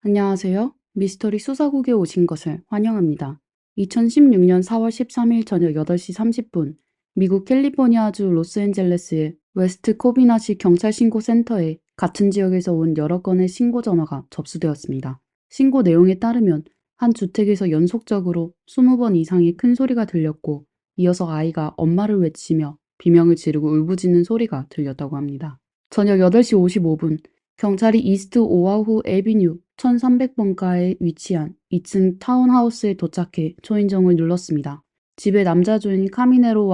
안녕하세요. 미스터리 수사국에 오신 것을 환영합니다. 2016년 4월 13일 저녁 8시 30분, 미국 캘리포니아주 로스앤젤레스의 웨스트 코비나시 경찰 신고 센터에 같은 지역에서 온 여러 건의 신고 전화가 접수되었습니다. 신고 내용에 따르면 한 주택에서 연속적으로 20번 이상의 큰 소리가 들렸고, 이어서 아이가 엄마를 외치며 비명을 지르고 울부짖는 소리가 들렸다고 합니다. 저녁 8시 55분, 경찰이 이스트 오아후 애비뉴 1300번가에 위치한 2층 타운하우스에 도착해 초인종을 눌렀습니다. 집의 남자 주인 카미네로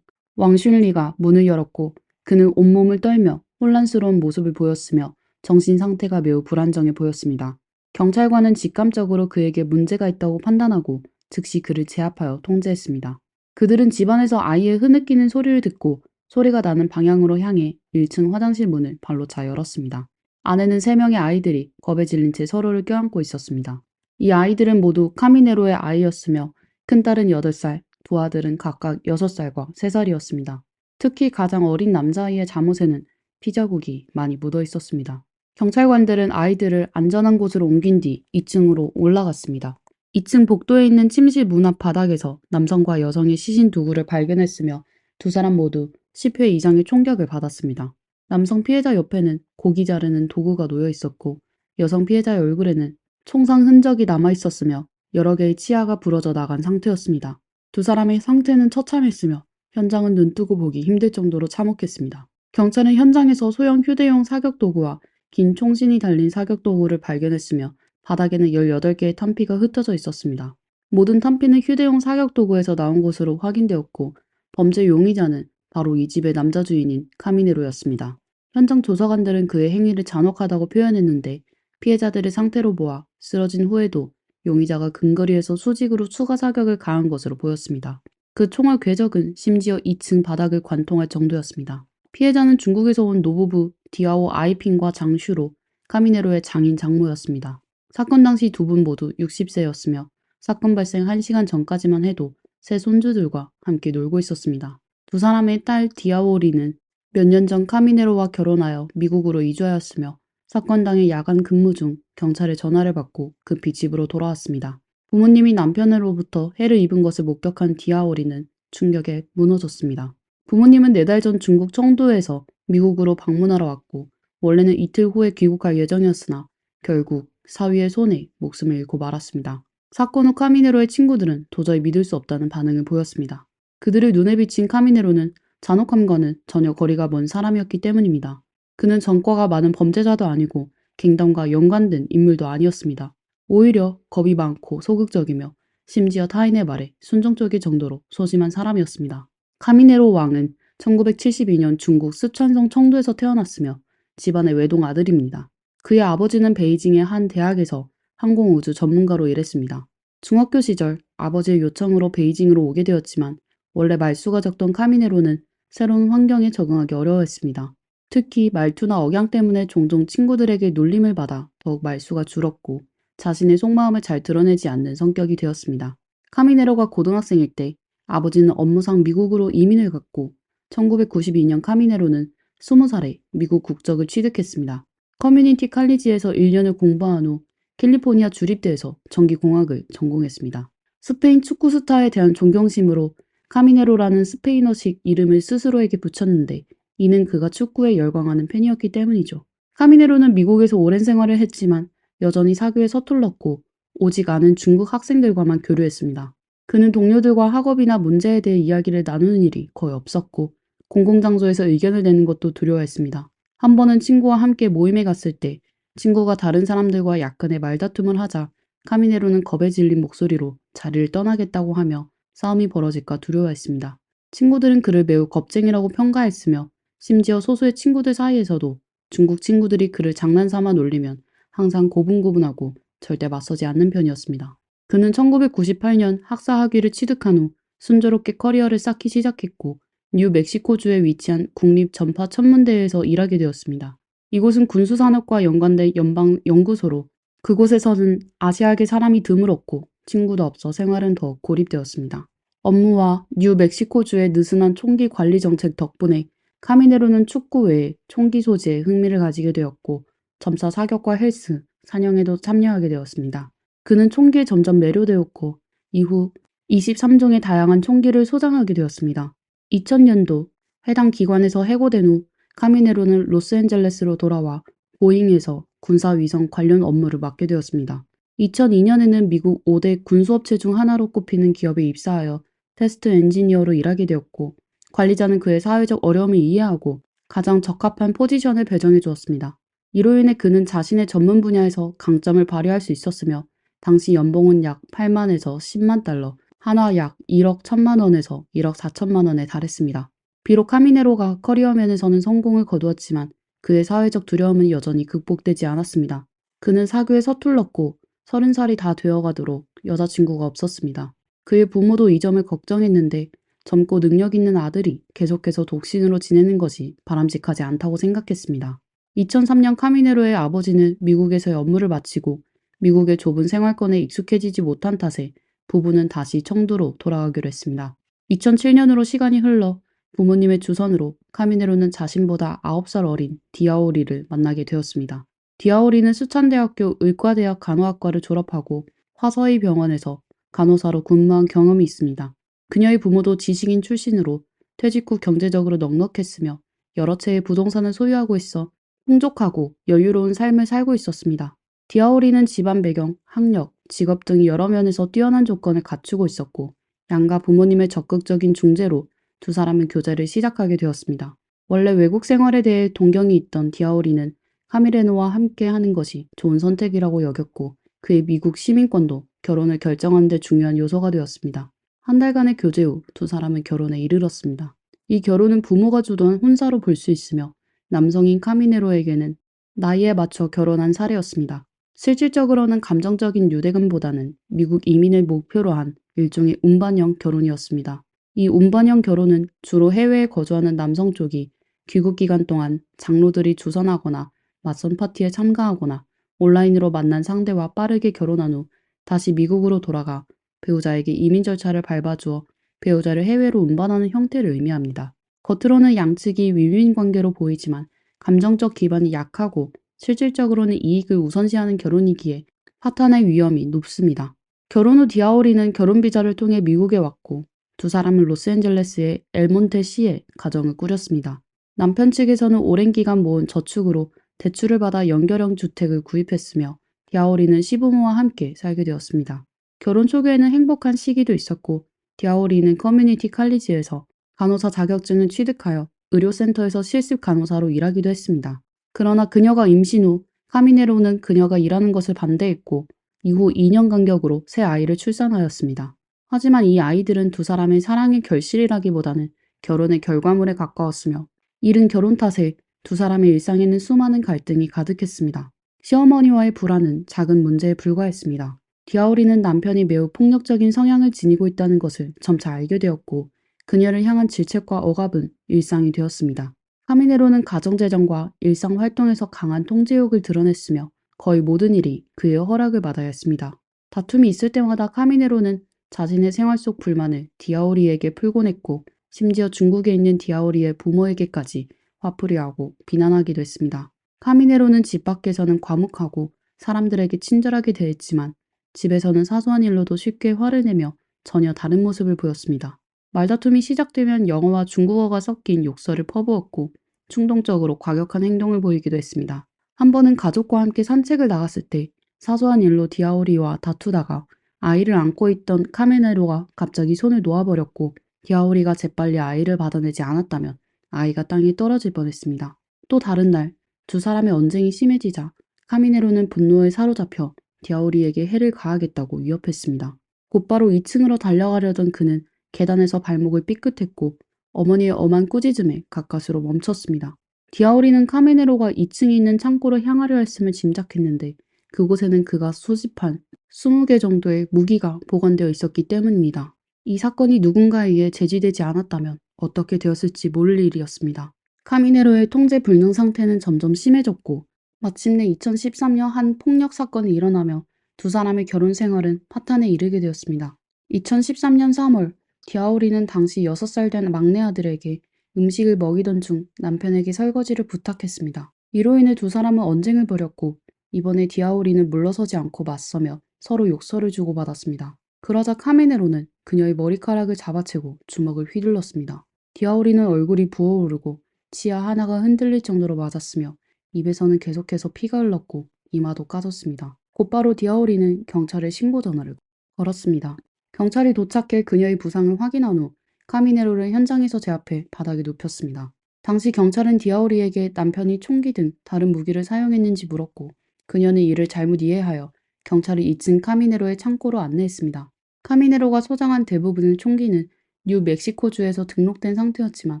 왕슌리가 문을 열었고 그는 온몸을 떨며 혼란스러운 모습을 보였으며 정신 상태가 매우 불안정해 보였습니다. 경찰관은 직감적으로 그에게 문제가 있다고 판단하고 즉시 그를 제압하여 통제했습니다. 그들은 집안에서 아이의 흐느끼는 소리를 듣고 소리가 나는 방향으로 향해 1층 화장실 문을 발로 차 열었습니다. 안에는 3명의 아이들이 겁에 질린 채 서로를 껴안고 있었습니다. 이 아이들은 모두 카미네로의 아이였으며 큰딸은 8살, 두 아들은 각각 6살과 3살이었습니다. 특히 가장 어린 남자아이의 잠옷에는 피자국이 많이 묻어 있었습니다. 경찰관들은 아이들을 안전한 곳으로 옮긴 뒤 2층으로 올라갔습니다. 2층 복도에 있는 침실 문 앞 바닥에서 남성과 여성의 시신 두구를 발견했으며 두 사람 모두 10회 이상의 총격을 받았습니다. 남성 피해자 옆에는 고기 자르는 도구가 놓여 있었고 여성 피해자의 얼굴에는 총상 흔적이 남아 있었으며 여러 개의 치아가 부러져 나간 상태였습니다. 두 사람의 상태는 처참했으며 현장은 눈뜨고 보기 힘들 정도로 참혹했습니다. 경찰은 현장에서 소형 휴대용 사격도구와 긴 총신이 달린 사격도구를 발견했으며 바닥에는 18개의 탄피가 흩어져 있었습니다. 모든 탄피는 휴대용 사격도구에서 나온 것으로 확인되었고 범죄 용의자는 바로 이 집의 남자 주인인 카미네로였습니다. 현장 조사관들은 그의 행위를 잔혹하다고 표현했는데 피해자들의 상태로 보아 쓰러진 후에도 용의자가 근거리에서 수직으로 추가 사격을 가한 것으로 보였습니다. 그 총알 궤적은 심지어 2층 바닥을 관통할 정도였습니다. 피해자는 중국에서 온 노부부 디아오 아이핑과 장슈로 카미네로의 장인 장모였습니다. 사건 당시 두 분 모두 60세였으며 사건 발생 1시간 전까지만 해도 세 손주들과 함께 놀고 있었습니다. 두 사람의 딸 디아오리는 몇 년 전 카미네로와 결혼하여 미국으로 이주하였으며 사건 당일 야간 근무 중 경찰의 전화를 받고 급히 집으로 돌아왔습니다. 부모님이 남편으로부터 해를 입은 것을 목격한 디아오리는 충격에 무너졌습니다. 부모님은 4달 전 중국 청도에서 미국으로 방문하러 왔고 원래는 이틀 후에 귀국할 예정이었으나 결국 사위의 손에 목숨을 잃고 말았습니다. 사건 후 카미네로의 친구들은 도저히 믿을 수 없다는 반응을 보였습니다. 그들을 눈에 비친 카미네로는 잔혹함과는 전혀 거리가 먼 사람이었기 때문입니다. 그는 전과가 많은 범죄자도 아니고 갱단과 연관된 인물도 아니었습니다. 오히려 겁이 많고 소극적이며 심지어 타인의 말에 순종적일 정도로 소심한 사람이었습니다. 카미네로 왕은 1972년 중국 쓰촨성 청도에서 태어났으며 집안의 외동 아들입니다. 그의 아버지는 베이징의 한 대학에서 항공우주 전문가로 일했습니다. 중학교 시절 아버지의 요청으로 베이징으로 오게 되었지만 원래 말수가 적던 카미네로는 새로운 환경에 적응하기 어려워했습니다. 특히 말투나 억양 때문에 종종 친구들에게 놀림을 받아 더욱 말수가 줄었고 자신의 속마음을 잘 드러내지 않는 성격이 되었습니다. 카미네로가 고등학생일 때 아버지는 업무상 미국으로 이민을 갔고 1992년 카미네로는 20살에 미국 국적을 취득했습니다. 커뮤니티 칼리지에서 1년을 공부한 후 캘리포니아 주립대에서 전기공학을 전공했습니다. 스페인 축구 스타에 대한 존경심으로 카미네로라는 스페인어식 이름을 스스로에게 붙였는데 이는 그가 축구에 열광하는 팬이었기 때문이죠. 카미네로는 미국에서 오랜 생활을 했지만 여전히 사교에 서툴렀고 오직 아는 중국 학생들과만 교류했습니다. 그는 동료들과 학업이나 문제에 대해 이야기를 나누는 일이 거의 없었고 공공장소에서 의견을 내는 것도 두려워했습니다. 한 번은 친구와 함께 모임에 갔을 때 친구가 다른 사람들과 약간의 말다툼을 하자 카미네로는 겁에 질린 목소리로 자리를 떠나겠다고 하며 싸움이 벌어질까 두려워했습니다. 친구들은 그를 매우 겁쟁이라고 평가했으며 심지어 소수의 친구들 사이에서도 중국 친구들이 그를 장난삼아 놀리면 항상 고분고분하고 절대 맞서지 않는 편이었습니다. 그는 1998년 학사 학위를 취득한 후 순조롭게 커리어를 쌓기 시작했고 뉴멕시코주에 위치한 국립전파천문대에서 일하게 되었습니다. 이곳은 군수산업과 연관된 연방연구소로 그곳에서는 아시아계 사람이 드물었고 친구도 없어 생활은 더욱 고립되었습니다. 업무와 뉴멕시코주의 느슨한 총기 관리 정책 덕분에 카미네로는 축구 외에 총기 소지에 흥미를 가지게 되었고 점차 사격과 헬스, 사냥에도 참여하게 되었습니다. 그는 총기에 점점 매료되었고 이후 23종의 다양한 총기를 소장하게 되었습니다. 2000년도 해당 기관에서 해고된 후 카미네로는 로스앤젤레스로 돌아와 보잉에서 군사위성 관련 업무를 맡게 되었습니다. 2002년에는 미국 5대 군수업체 중 하나로 꼽히는 기업에 입사하여 테스트 엔지니어로 일하게 되었고 관리자는 그의 사회적 어려움을 이해하고 가장 적합한 포지션을 배정해 주었습니다. 이로 인해 그는 자신의 전문 분야에서 강점을 발휘할 수 있었으며 당시 연봉은 약 8만에서 10만 달러, 한화 약 1억 1천만 원에서 1억 4천만 원에 달했습니다. 비록 카미네로가 커리어 면에서는 성공을 거두었지만 그의 사회적 두려움은 여전히 극복되지 않았습니다. 그는 사교에 서툴렀고 30살이 다 되어가도록 여자친구가 없었습니다. 그의 부모도 이 점을 걱정했는데 젊고 능력 있는 아들이 계속해서 독신으로 지내는 것이 바람직하지 않다고 생각했습니다. 2003년 카미네로의 아버지는 미국에서의 업무를 마치고 미국의 좁은 생활권에 익숙해지지 못한 탓에 부부는 다시 청두로 돌아가기로 했습니다. 2007년으로 시간이 흘러 부모님의 주선으로 카미네로는 자신보다 9살 어린 디아오리를 만나게 되었습니다. 디아오리는 수찬대학교 의과대학 간호학과를 졸업하고 화서의 병원에서 간호사로 근무한 경험이 있습니다. 그녀의 부모도 지식인 출신으로 퇴직 후 경제적으로 넉넉했으며 여러 채의 부동산을 소유하고 있어 풍족하고 여유로운 삶을 살고 있었습니다. 디아오리는 집안 배경, 학력, 직업 등 여러 면에서 뛰어난 조건을 갖추고 있었고 양가 부모님의 적극적인 중재로 두 사람은 교제를 시작하게 되었습니다. 원래 외국 생활에 대해 동경이 있던 디아오리는 카미레노와 함께 하는 것이 좋은 선택이라고 여겼고 그의 미국 시민권도 결혼을 결정하는 데 중요한 요소가 되었습니다. 한 달간의 교제 후 두 사람은 결혼에 이르렀습니다. 이 결혼은 부모가 주도한 혼사로 볼 수 있으며 남성인 카미네로에게는 나이에 맞춰 결혼한 사례였습니다. 실질적으로는 감정적인 유대감보다는 미국 이민을 목표로 한 일종의 운반형 결혼이었습니다. 이 운반형 결혼은 주로 해외에 거주하는 남성 쪽이 귀국 기간 동안 장로들이 주선하거나 맞선 파티에 참가하거나 온라인으로 만난 상대와 빠르게 결혼한 후 다시 미국으로 돌아가 배우자에게 이민 절차를 밟아주어 배우자를 해외로 운반하는 형태를 의미합니다. 겉으로는 양측이 윈윈 관계로 보이지만 감정적 기반이 약하고 실질적으로는 이익을 우선시하는 결혼이기에 파탄의 위험이 높습니다. 결혼 후 디아오리는 결혼 비자를 통해 미국에 왔고 두 사람은 로스앤젤레스의 엘몬테시에 가정을 꾸렸습니다. 남편 측에서는 오랜 기간 모은 저축으로 대출을 받아 연결형 주택을 구입했으며 디아오리는 시부모와 함께 살게 되었습니다. 결혼 초기에는 행복한 시기도 있었고 디아오리는 커뮤니티 칼리지에서 간호사 자격증을 취득하여 의료센터에서 실습 간호사로 일하기도 했습니다. 그러나 그녀가 임신 후 카미네로는 그녀가 일하는 것을 반대했고 이후 2년 간격으로 새 아이를 출산하였습니다. 하지만 이 아이들은 두 사람의 사랑의 결실이라기보다는 결혼의 결과물에 가까웠으며 이른 결혼 탓에 두 사람의 일상에는 수많은 갈등이 가득했습니다. 시어머니와의 불화는 작은 문제에 불과했습니다. 디아오리는 남편이 매우 폭력적인 성향을 지니고 있다는 것을 점차 알게 되었고 그녀를 향한 질책과 억압은 일상이 되었습니다. 카미네로는 가정재정과 일상 활동에서 강한 통제욕을 드러냈으며 거의 모든 일이 그의 허락을 받아야 했습니다. 다툼이 있을 때마다 카미네로는 자신의 생활 속 불만을 디아오리에게 풀곤 했고 심지어 중국에 있는 디아오리의 부모에게까지 화풀이하고 비난하기도 했습니다. 카미네로는 집 밖에서는 과묵하고 사람들에게 친절하게 대했지만 집에서는 사소한 일로도 쉽게 화를 내며 전혀 다른 모습을 보였습니다. 말다툼이 시작되면 영어와 중국어가 섞인 욕설을 퍼부었고 충동적으로 과격한 행동을 보이기도 했습니다. 한 번은 가족과 함께 산책을 나갔을 때 사소한 일로 디아오리와 다투다가 아이를 안고 있던 카미네로가 갑자기 손을 놓아버렸고 디아오리가 재빨리 아이를 받아내지 않았다면 아이가 땅에 떨어질 뻔했습니다. 또 다른 날 두 사람의 언쟁이 심해지자 카미네로는 분노에 사로잡혀 디아오리에게 해를 가하겠다고 위협했습니다. 곧바로 2층으로 달려가려던 그는 계단에서 발목을 삐끗했고 어머니의 엄한 꾸짖음에 가까스로 멈췄습니다. 디아오리는 카미네로가 2층에 있는 창고로 향하려 했음을 짐작했는데 그곳에는 그가 소집한 20개 정도의 무기가 보관되어 있었기 때문입니다. 이 사건이 누군가에 의해 제지되지 않았다면 어떻게 되었을지 모를 일이었습니다. 카미네로의 통제 불능 상태는 점점 심해졌고 마침내 2013년 한 폭력 사건이 일어나며 두 사람의 결혼 생활은 파탄에 이르게 되었습니다. 2013년 3월 디아오리는 당시 6살 된 막내 아들에게 음식을 먹이던 중 남편에게 설거지를 부탁했습니다. 이로 인해 두 사람은 언쟁을 벌였고 이번에 디아오리는 물러서지 않고 맞서며 서로 욕설을 주고받았습니다. 그러자 카미네로는 그녀의 머리카락을 잡아채고 주먹을 휘둘렀습니다. 디아오리는 얼굴이 부어오르고 치아 하나가 흔들릴 정도로 맞았으며 입에서는 계속해서 피가 흘렀고 이마도 까졌습니다. 곧바로 디아오리는 경찰에 신고 전화를 걸었습니다. 경찰이 도착해 그녀의 부상을 확인한 후 카미네로를 현장에서 제압해 바닥에 눕혔습니다. 당시 경찰은 디아오리에게 남편이 총기 등 다른 무기를 사용했는지 물었고 그녀는 이를 잘못 이해하여 경찰이 2층 카미네로의 창고로 안내했습니다. 카미네로가 소장한 대부분의 총기는 뉴멕시코주에서 등록된 상태였지만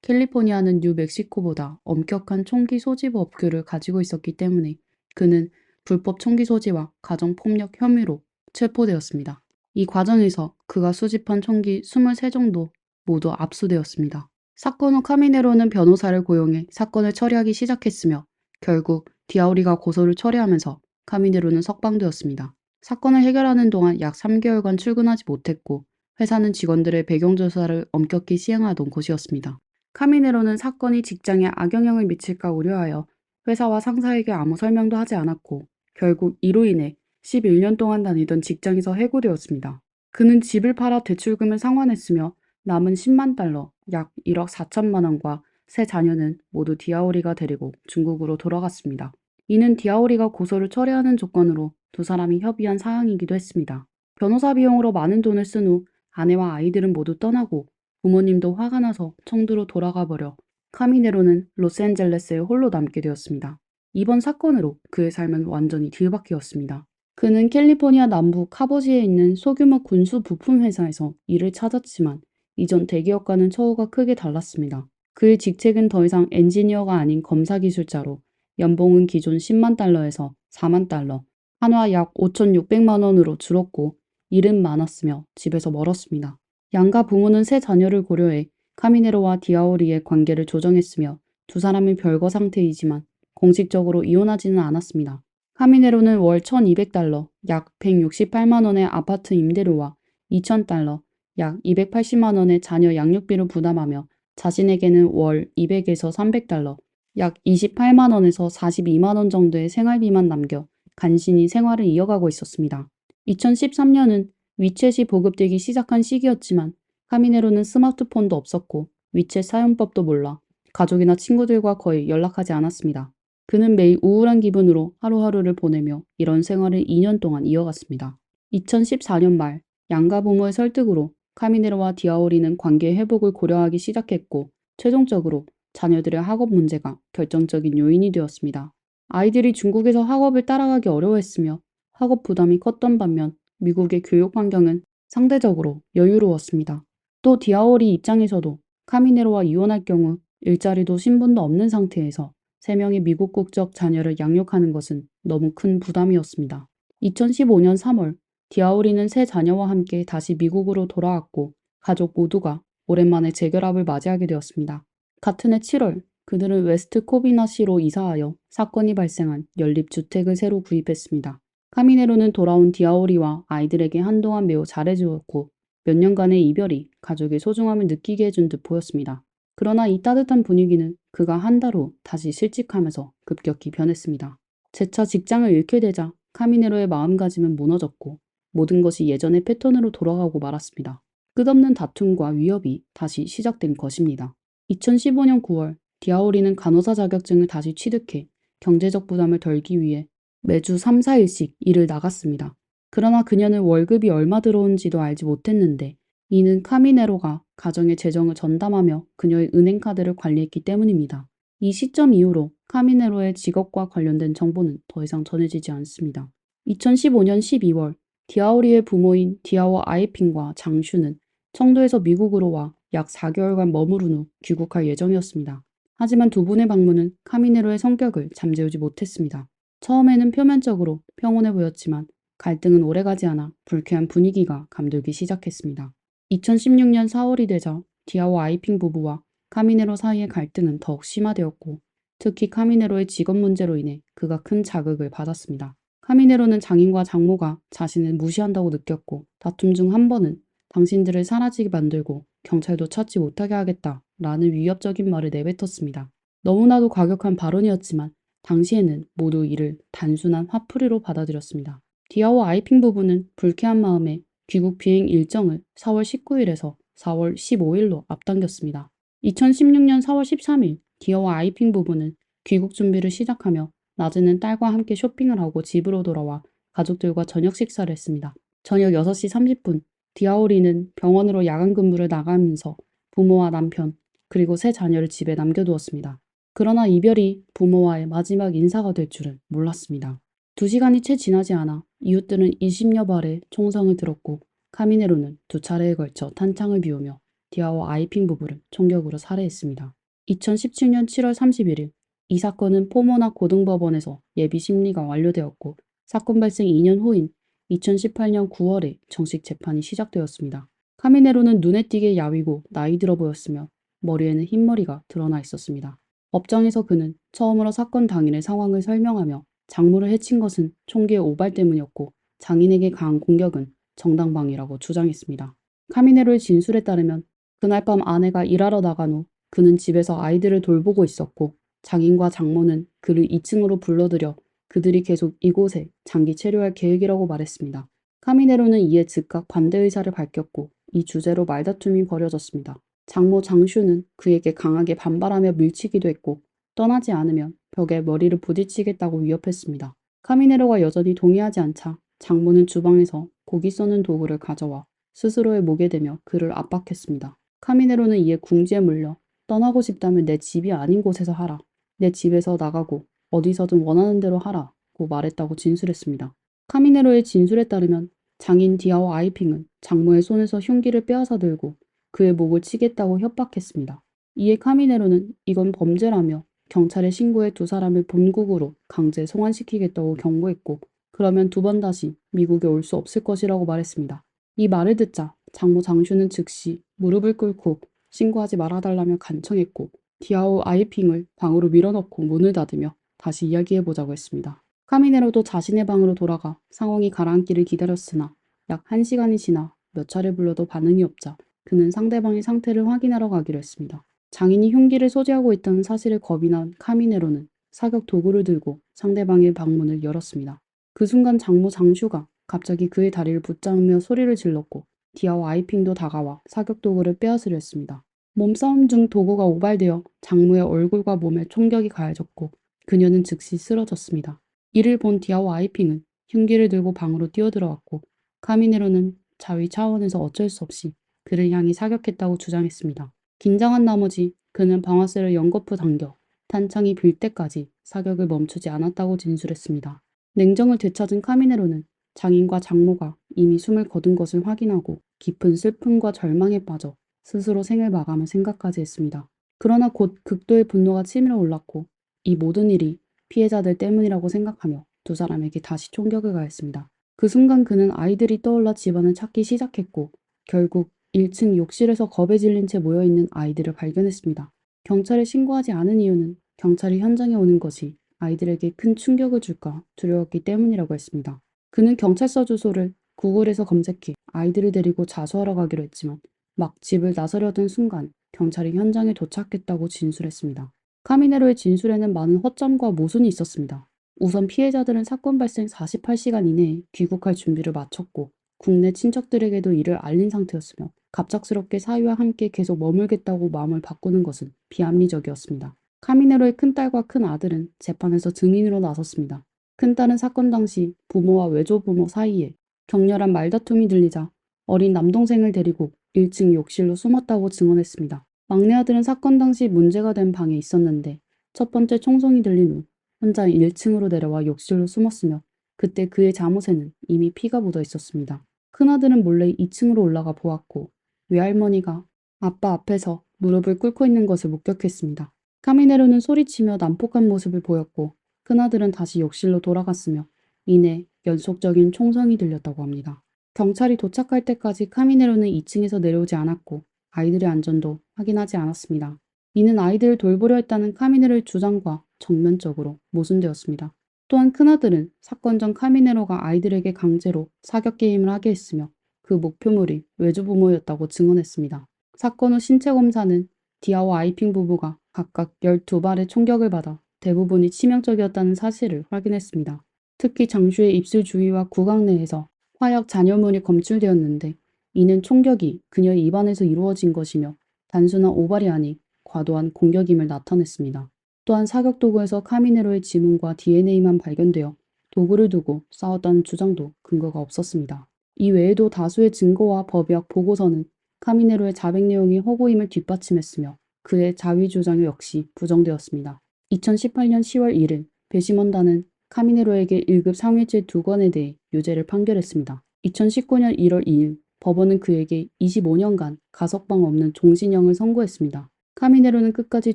캘리포니아는 뉴멕시코보다 엄격한 총기 소지부 법규를 가지고 있었기 때문에 그는 불법 총기 소지와 가정폭력 혐의로 체포되었습니다. 이 과정에서 그가 수집한 총기 23 정도 모두 압수되었습니다. 사건 후 카미네로는 변호사를 고용해 사건을 처리하기 시작했으며 결국 디아오리가 고소를 처리하면서 카미네로는 석방되었습니다. 사건을 해결하는 동안 약 3개월간 출근하지 못했고 회사는 직원들의 배경조사를 엄격히 시행하던 곳이었습니다. 카미네로는 사건이 직장에 악영향을 미칠까 우려하여 회사와 상사에게 아무 설명도 하지 않았고 결국 이로 인해 11년 동안 다니던 직장에서 해고되었습니다. 그는 집을 팔아 대출금을 상환했으며 남은 10만 달러, 약 1억 4천만 원과 세 자녀는 모두 디아오리가 데리고 중국으로 돌아갔습니다. 이는 디아오리가 고소를 처리하는 조건으로 두 사람이 협의한 사항이기도 했습니다. 변호사 비용으로 많은 돈을 쓴 후 아내와 아이들은 모두 떠나고 부모님도 화가 나서 청두로 돌아가 버려 카미네로는 로스앤젤레스에 홀로 남게 되었습니다. 이번 사건으로 그의 삶은 완전히 뒤바뀌었습니다. 그는 캘리포니아 남부 카보지에 있는 소규모 군수 부품 회사에서 일을 찾았지만 이전 대기업과는 처우가 크게 달랐습니다. 그의 직책은 더 이상 엔지니어가 아닌 검사 기술자로 연봉은 기존 10만 달러에서 4만 달러, 한화 약 5,600만 원으로 줄었고 일은 많았으며 집에서 멀었습니다. 양가 부모는 세 자녀를 고려해 카미네로와 디아오리의 관계를 조정했으며 두 사람은 별거 상태이지만 공식적으로 이혼하지는 않았습니다. 카미네로는 월 1,200달러, 약 168만 원의 아파트 임대료와 2,000달러, 약 280만 원의 자녀 양육비를 부담하며 자신에게는 월 200에서 300달러, 약 28만 원에서 42만 원 정도의 생활비만 남겨 간신히 생활을 이어가고 있었습니다. 2013년은 위챗이 보급되기 시작한 시기였지만 카미네로는 스마트폰도 없었고 위챗 사용법도 몰라 가족이나 친구들과 거의 연락하지 않았습니다. 그는 매일 우울한 기분으로 하루하루를 보내며 이런 생활을 2년 동안 이어갔습니다. 2014년 말 양가 부모의 설득으로 카미네로와 디아오리는 관계 회복을 고려하기 시작했고 최종적으로 자녀들의 학업 문제가 결정적인 요인이 되었습니다. 아이들이 중국에서 학업을 따라가기 어려워했으며 학업 부담이 컸던 반면 미국의 교육 환경은 상대적으로 여유로웠습니다. 또 디아오리 입장에서도 카미네로와 이혼할 경우 일자리도 신분도 없는 상태에서 3명의 미국 국적 자녀를 양육하는 것은 너무 큰 부담이었습니다. 2015년 3월 디아오리는 세 자녀와 함께 다시 미국으로 돌아왔고 가족 모두가 오랜만에 재결합을 맞이하게 되었습니다. 같은 해 7월 그들은 웨스트 코비나시로 이사하여 사건이 발생한 연립주택을 새로 구입했습니다. 카미네로는 돌아온 디아오리와 아이들에게 한동안 매우 잘해주었고 몇 년간의 이별이 가족의 소중함을 느끼게 해준 듯 보였습니다. 그러나 이 따뜻한 분위기는 그가 한 달 후 다시 실직하면서 급격히 변했습니다. 재차 직장을 잃게 되자 카미네로의 마음가짐은 무너졌고 모든 것이 예전의 패턴으로 돌아가고 말았습니다. 끝없는 다툼과 위협이 다시 시작된 것입니다. 2015년 9월 디아오리는 간호사 자격증을 다시 취득해 경제적 부담을 덜기 위해 매주 3, 4일씩 일을 나갔습니다. 그러나 그녀는 월급이 얼마 들어온지도 알지 못했는데 이는 카미네로가 가정의 재정을 전담하며 그녀의 은행카드를 관리했기 때문입니다. 이 시점 이후로 카미네로의 직업과 관련된 정보는 더 이상 전해지지 않습니다. 2015년 12월 디아오리의 부모인 디아워 아이핑과 장슈는 청도에서 미국으로 와 약 4개월간 머무른 후 귀국할 예정이었습니다. 하지만 두 분의 방문은 카미네로의 성격을 잠재우지 못했습니다. 처음에는 표면적으로 평온해 보였지만 갈등은 오래가지 않아 불쾌한 분위기가 감돌기 시작했습니다. 2016년 4월이 되자 디아워 아이핑 부부와 카미네로 사이의 갈등은 더욱 심화되었고 특히 카미네로의 직업 문제로 인해 그가 큰 자극을 받았습니다. 카미네로는 장인과 장모가 자신을 무시한다고 느꼈고 다툼 중 한 번은 당신들을 사라지게 만들고 경찰도 찾지 못하게 하겠다 라는 위협적인 말을 내뱉었습니다. 너무나도 과격한 발언이었지만 당시에는 모두 이를 단순한 화풀이로 받아들였습니다. 디아와 아이핑 부부는 불쾌한 마음에 귀국 비행 일정을 4월 19일에서 4월 15일로 앞당겼습니다. 2016년 4월 13일 디아와 아이핑 부부는 귀국 준비를 시작하며 낮에는 딸과 함께 쇼핑을 하고 집으로 돌아와 가족들과 저녁 식사를 했습니다. 저녁 6시 30분 디아오리는 병원으로 야간 근무를 나가면서 부모와 남편 그리고 세 자녀를 집에 남겨두었습니다. 그러나 이별이 부모와의 마지막 인사가 될 줄은 몰랐습니다. 2시간이 채 지나지 않아 이웃들은 20여 발의 총성을 들었고 카미네로는 2차례에 걸쳐 탄창을 비우며 디아와 아이핑 부부를 총격으로 살해했습니다. 2017년 7월 31일 이 사건은 포모나 고등법원에서 예비 심리가 완료되었고 사건 발생 2년 후인 2018년 9월에 정식 재판이 시작되었습니다. 카미네로는 눈에 띄게 야위고 나이 들어 보였으며 머리에는 흰머리가 드러나 있었습니다. 법정에서 그는 처음으로 사건 당일의 상황을 설명하며 장모를 해친 것은 총기의 오발 때문이었고 장인에게 가한 공격은 정당방위라고 주장했습니다. 카미네로의 진술에 따르면 그날 밤 아내가 일하러 나간 후 그는 집에서 아이들을 돌보고 있었고 장인과 장모는 그를 2층으로 불러들여 그들이 계속 이곳에 장기 체류할 계획이라고 말했습니다. 카미네로는 이에 즉각 반대 의사를 밝혔고 이 주제로 말다툼이 벌어졌습니다. 장모 장슈는 그에게 강하게 반발하며 밀치기도 했고 떠나지 않으면 벽에 머리를 부딪히겠다고 위협했습니다. 카미네로가 여전히 동의하지 않자 장모는 주방에서 고기 써는 도구를 가져와 스스로의 목에 대며 그를 압박했습니다. 카미네로는 이에 궁지에 물려 떠나고 싶다면 내 집이 아닌 곳에서 하라. 내 집에서 나가고 어디서든 원하는 대로 하라고 말했다고 진술했습니다. 카미네로의 진술에 따르면 장인 디아오 아이핑은 장모의 손에서 흉기를 빼앗아 들고 그의 목을 치겠다고 협박했습니다. 이에 카미네로는 이건 범죄라며 경찰에 신고해 2사람을 본국으로 강제 송환시키겠다고 경고했고 그러면 2번 다시 미국에 올 수 없을 것이라고 말했습니다. 이 말을 듣자 장모 장슈는 즉시 무릎을 꿇고 신고하지 말아달라며 간청했고 디아오 아이핑을 방으로 밀어넣고 문을 닫으며 다시 이야기해보자고 했습니다. 카미네로도 자신의 방으로 돌아가 상황이 가라앉기를 기다렸으나 약 1시간이 지나 몇 차례 불러도 반응이 없자 그는 상대방의 상태를 확인하러 가기로 했습니다. 장인이 흉기를 소지하고 있다는 사실을 겁이 난 카미네로는 사격 도구를 들고 상대방의 방문을 열었습니다. 그 순간 장모 장슈가 갑자기 그의 다리를 붙잡으며 소리를 질렀고 디아와 아이핑도 다가와 사격 도구를 빼앗으려 했습니다. 몸싸움 중 도구가 오발되어 장모의 얼굴과 몸에 총격이 가해졌고 그녀는 즉시 쓰러졌습니다. 이를 본 디아와 아이핑은 흉기를 들고 방으로 뛰어들어왔고 카미네로는 자위 차원에서 어쩔 수 없이 그를 향해 사격했다고 주장했습니다. 긴장한 나머지 그는 방아쇠를 연거푸 당겨 탄창이 빌 때까지 사격을 멈추지 않았다고 진술했습니다. 냉정을 되찾은 카미네로는 장인과 장모가 이미 숨을 거둔 것을 확인하고 깊은 슬픔과 절망에 빠져 스스로 생을 마감을 생각까지 했습니다. 그러나 곧 극도의 분노가 치밀어 올랐고 이 모든 일이 피해자들 때문이라고 생각하며 2사람에게 다시 총격을 가했습니다. 그 순간 그는 아이들이 떠올라 집안을 찾기 시작했고 결국 1층 욕실에서 겁에 질린 채 모여있는 아이들을 발견했습니다. 경찰에 신고하지 않은 이유는 경찰이 현장에 오는 것이 아이들에게 큰 충격을 줄까 두려웠기 때문이라고 했습니다. 그는 경찰서 주소를 구글에서 검색해 아이들을 데리고 자수하러 가기로 했지만 막 집을 나서려던 순간 경찰이 현장에 도착했다고 진술했습니다. 카미네로의 진술에는 많은 허점과 모순이 있었습니다. 우선 피해자들은 사건 발생 48시간 이내에 귀국할 준비를 마쳤고 국내 친척들에게도 이를 알린 상태였으며 갑작스럽게 사위와 함께 계속 머물겠다고 마음을 바꾸는 것은 비합리적이었습니다. 카미네로의 큰딸과 큰아들은 재판에서 증인으로 나섰습니다. 큰딸은 사건 당시 부모와 외조부모 사이에 격렬한 말다툼이 들리자 어린 남동생을 데리고 1층 욕실로 숨었다고 증언했습니다. 막내 아들은 사건 당시 문제가 된 방에 있었는데 첫 번째 총성이 들린 후 혼자 1층으로 내려와 욕실로 숨었으며 그때 그의 잠옷에는 이미 피가 묻어 있었습니다. 큰아들은 몰래 2층으로 올라가 보았고 외할머니가 아빠 앞에서 무릎을 꿇고 있는 것을 목격했습니다. 카미네로는 소리치며 난폭한 모습을 보였고 큰아들은 다시 욕실로 돌아갔으며 이내 연속적인 총성이 들렸다고 합니다. 경찰이 도착할 때까지 카미네로는 2층에서 내려오지 않았고 아이들의 안전도 확인하지 않았습니다. 이는 아이들을 돌보려 했다는 카미네로의 주장과 정면적으로 모순되었습니다. 또한 큰아들은 사건 전 카미네로가 아이들에게 강제로 사격 게임을 하게 했으며 그 목표물이 외조부모였다고 증언했습니다. 사건 후 신체 검사는 디아와 아이핑 부부가 각각 12발의 총격을 받아 대부분이 치명적이었다는 사실을 확인했습니다. 특히 장슈의 입술 주위와 구강 내에서 화약 잔여물이 검출되었는데 이는 총격이 그녀의 입안에서 이루어진 것이며 단순한 오발이 아닌 과도한 공격임을 나타냈습니다. 또한 사격 도구에서 카미네로의 지문과 DNA만 발견되어 도구를 두고 싸웠다는 주장도 근거가 없었습니다. 이 외에도 다수의 증거와 법약 보고서는 카미네로의 자백 내용이 허구임을 뒷받침했으며 그의 자위 주장 역시 부정되었습니다. 2018년 10월 1일 배심원단은 카미네로에게 1급 상해죄 2건에 대해 유죄를 판결했습니다. 2019년 1월 2일 법원은 그에게 25년간 가석방 없는 종신형을 선고했습니다. 카미네로는 끝까지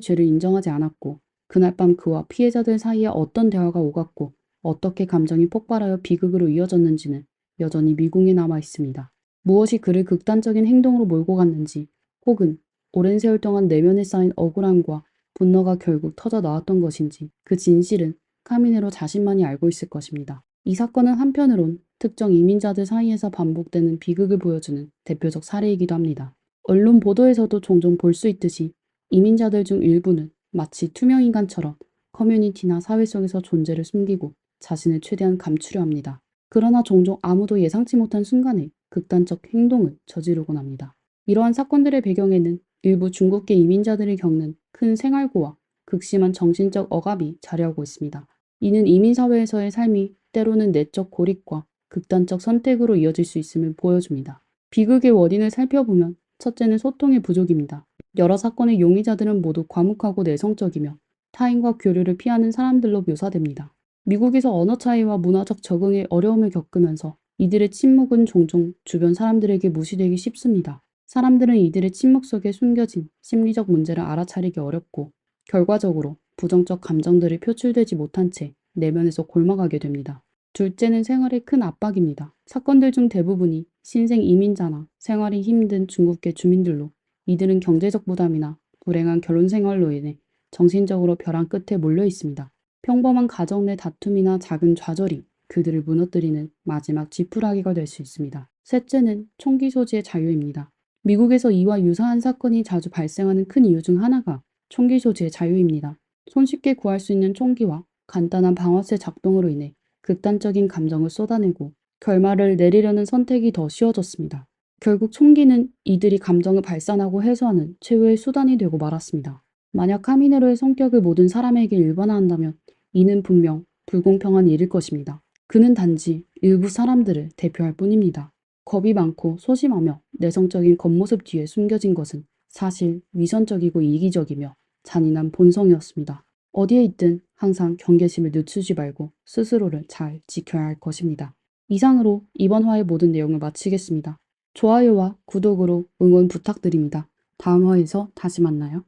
죄를 인정하지 않았고 그날 밤 그와 피해자들 사이에 어떤 대화가 오갔고 어떻게 감정이 폭발하여 비극으로 이어졌는지는 여전히 미궁에 남아 있습니다. 무엇이 그를 극단적인 행동으로 몰고 갔는지 혹은 오랜 세월 동안 내면에 쌓인 억울함과 분노가 결국 터져 나왔던 것인지 그 진실은 카미네로 자신만이 알고 있을 것입니다. 이 사건은 한편으론 특정 이민자들 사이에서 반복되는 비극을 보여주는 대표적 사례이기도 합니다. 언론 보도에서도 종종 볼 수 있듯이 이민자들 중 일부는 마치 투명인간처럼 커뮤니티나 사회 속에서 존재를 숨기고 자신을 최대한 감추려 합니다. 그러나 종종 아무도 예상치 못한 순간에 극단적 행동을 저지르곤 합니다. 이러한 사건들의 배경에는 일부 중국계 이민자들이 겪는 큰 생활고와 극심한 정신적 억압이 자리하고 있습니다. 이는 이민사회에서의 삶이 때로는 내적 고립과 극단적 선택으로 이어질 수 있음을 보여줍니다. 비극의 원인을 살펴보면 첫째는 소통의 부족입니다. 여러 사건의 용의자들은 모두 과묵하고 내성적이며 타인과 교류를 피하는 사람들로 묘사됩니다. 미국에서 언어 차이와 문화적 적응에 어려움을 겪으면서 이들의 침묵은 종종 주변 사람들에게 무시되기 쉽습니다. 사람들은 이들의 침묵 속에 숨겨진 심리적 문제를 알아차리기 어렵고 결과적으로 부정적 감정들이 표출되지 못한 채 내면에서 골마가게 됩니다. 둘째는 생활의 큰 압박입니다. 사건들 중 대부분이 신생 이민자나 생활이 힘든 중국계 주민들로 이들은 경제적 부담이나 불행한 결혼 생활로 인해 정신적으로 벼랑 끝에 몰려 있습니다. 평범한 가정 내 다툼이나 작은 좌절이 그들을 무너뜨리는 마지막 지푸라기가 될 수 있습니다. 셋째는 총기 소지의 자유입니다. 미국에서 이와 유사한 사건이 자주 발생하는 큰 이유 중 하나가 총기 소지의 자유입니다. 손쉽게 구할 수 있는 총기와 간단한 방아쇠 작동으로 인해 극단적인 감정을 쏟아내고 결말을 내리려는 선택이 더 쉬워졌습니다. 결국 총기는 이들이 감정을 발산하고 해소하는 최후의 수단이 되고 말았습니다. 만약 카미네로의 성격을 모든 사람에게 일반화한다면 이는 분명 불공평한 일일 것입니다. 그는 단지 일부 사람들을 대표할 뿐입니다. 겁이 많고 소심하며 내성적인 겉모습 뒤에 숨겨진 것은 사실 위선적이고 이기적이며 잔인한 본성이었습니다. 어디에 있든 항상 경계심을 늦추지 말고 스스로를 잘 지켜야 할 것입니다. 이상으로 이번 화의 모든 내용을 마치겠습니다. 좋아요와 구독으로 응원 부탁드립니다. 다음 화에서 다시 만나요.